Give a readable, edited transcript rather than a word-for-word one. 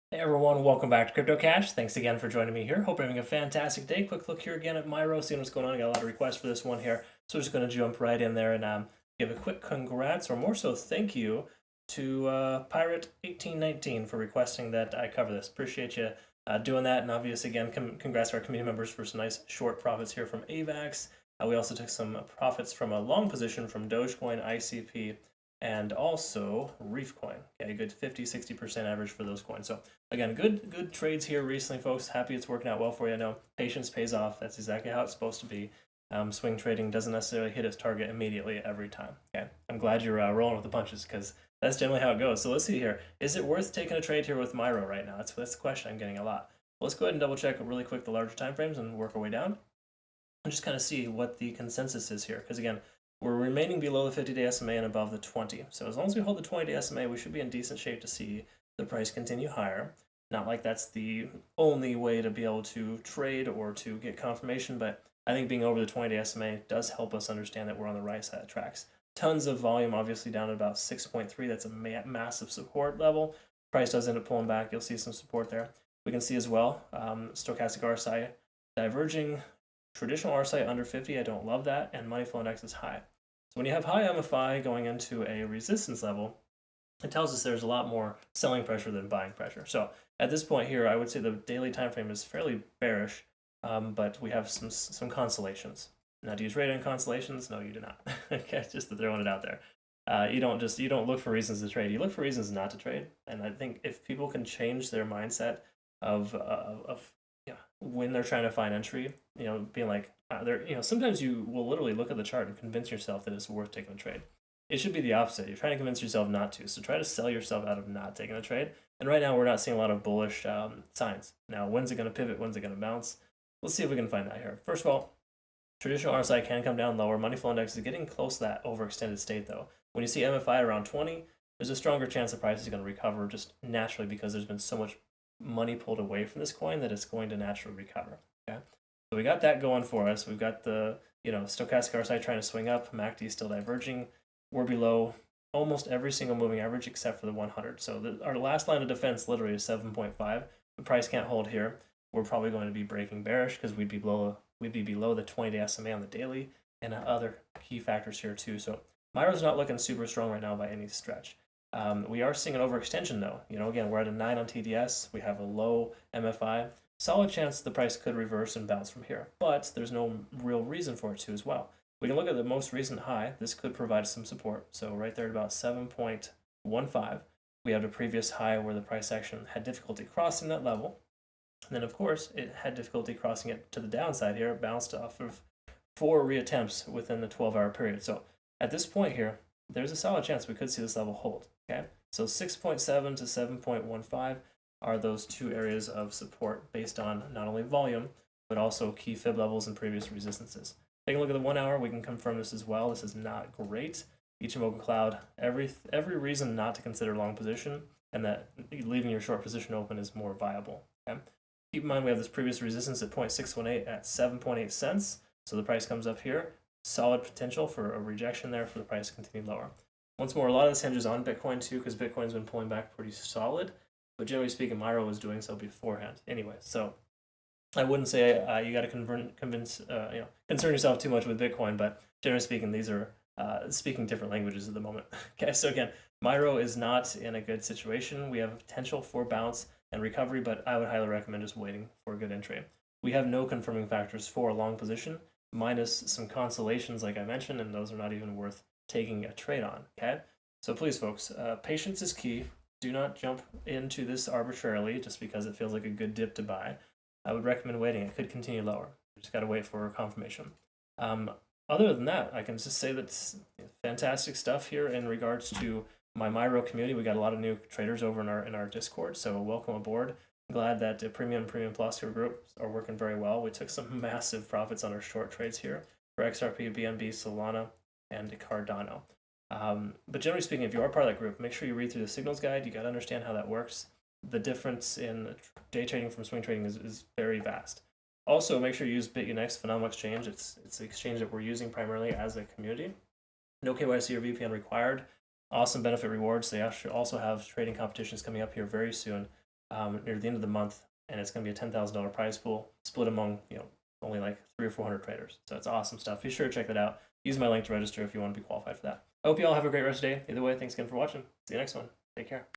Hey everyone, welcome back to Crypto Cash. Thanks again for joining me here. Hope you're having a fantastic day. Quick look here again at Myro, seeing what's going on. I got a lot of requests for this one here, so we're just going to jump right in there and give a quick congrats, or more so thank you, to Pirate1819 for requesting that I cover this. Appreciate you doing that, and obviously again, congrats to our community members for some nice short profits here from AVAX. We also took some profits from a long position from Dogecoin, ICP, and also Reefcoin. Okay, good 50-60% average for those coins. So again, good trades here recently, folks. Happy it's working out well for you. I know patience pays off. That's exactly how it's supposed to be. Swing trading doesn't necessarily hit its target immediately every time. Okay, I'm glad you're rolling with the punches because that's generally how it goes. So let's see here. Is it worth taking a trade here with Myro right now? That's the question I'm getting a lot. Let's go ahead and double check really quick the larger time frames and work our way down and just kind of see what the consensus is here. Because again, we're remaining below the 50-day SMA and above the 20. So as long as we hold the 20-day SMA, we should be in decent shape to see the price continue higher. Not like that's the only way to be able to trade or to get confirmation, but I think being over the 20-day SMA does help us understand that we're on the right side of tracks. Tons of volume, obviously down at about 6.3. That's a massive support level. Price does end up pulling back. You'll see some support there. We can see as well stochastic RSI diverging. Traditional RSI under 50, I don't love that, and money flow index is high. So when you have high MFI going into a resistance level, it tells us there's a lot more selling pressure than buying pressure. So at this point here, I would say the daily time frame is fairly bearish, but we have some consolations. Now, do you trade in consolations? No, you do not. Okay, just throwing it out there. You don't look for reasons to trade. You look for reasons not to trade. And I think if people can change their mindset of yeah, when they're trying to find entry, being like, sometimes you will literally look at the chart and convince yourself that it's worth taking a trade. It should be the opposite. You're trying to convince yourself not to. So try to sell yourself out of not taking a trade. And right now, we're not seeing a lot of bullish signs. Now, when's it going to pivot? When's it going to bounce? Let's see if we can find that here. First of all, traditional RSI can come down lower. Money flow index is getting close to that overextended state, though. When you see MFI around 20, there's a stronger chance the price is going to recover just naturally because there's been so much money pulled away from this coin that it's going to naturally recover. Okay, so we got that going for us. We've got the stochastic RSI trying to swing up. MACD still diverging. We're below almost every single moving average except for the 100. So our last line of defense literally is 7.5. The price can't hold here. We're probably going to be breaking bearish because we'd be below the 20-day SMA on the daily and other key factors here too. So Myro's not looking super strong right now by any stretch. We are seeing an overextension though. Again, we're at a 9 on TDS. We have a low MFI. Solid chance the price could reverse and bounce from here, but there's no real reason for it to as well. We can look at the most recent high. This could provide some support. So right there at about 7.15, we have a previous high where the price action had difficulty crossing that level. And then, of course, it had difficulty crossing it to the downside here. It bounced off of 4 reattempts within the 12-hour period. So at this point here, there's a solid chance we could see this level hold. Okay, so 6.7 to 7.15 are those two areas of support based on not only volume, but also key fib levels and previous resistances. Take a look at the 1 hour. We can confirm this as well. This is not great. Ichimoku Cloud, every reason not to consider long position, and that leaving your short position open is more viable. Okay? Keep in mind we have this previous resistance at 0.618 at 7.8 cents. So the price comes up here. Solid potential for a rejection there for the price to continue lower. Once more, a lot of this hinges on Bitcoin too, because Bitcoin's been pulling back pretty solid. But generally speaking, Myro was doing so beforehand. Anyway, so I wouldn't say you got to concern yourself too much with Bitcoin, but generally speaking, these are speaking different languages at the moment. Okay, so again, Myro is not in a good situation. We have potential for bounce and recovery, but I would highly recommend just waiting for a good entry. We have no confirming factors for a long position, minus some consolations like I mentioned, and those are not even worth taking a trade on. Okay, so please, folks, patience is key. Do not jump into this arbitrarily just because it feels like a good dip to buy. I would recommend waiting. It could continue lower. You just got to wait for confirmation. Other than that, I can just say that's fantastic stuff here in regards to my Myro community. We got a lot of new traders over in our Discord, so welcome aboard. I'm glad that Premium Plus here groups are working very well. We took some massive profits on our short trades here for XRP, BNB, Solana, and Cardano. But generally speaking, if you are part of that group, make sure you read through the signals guide. You got to understand how that works. The difference in day trading from swing trading is very vast. Also, make sure you use Bitunix, Phenomenal Exchange. It's the exchange that we're using primarily as a community. No KYC or VPN required. Awesome benefit rewards. They also have trading competitions coming up here very soon. near the end of the month, and it's going to be a $10,000 prize pool split among only like 300 or 400 traders. So it's awesome stuff. Be sure to check that out. Use my link to register if you want to be qualified for that. I hope you all have a great rest of the day. Either way, thanks again for watching. See you next one. Take care.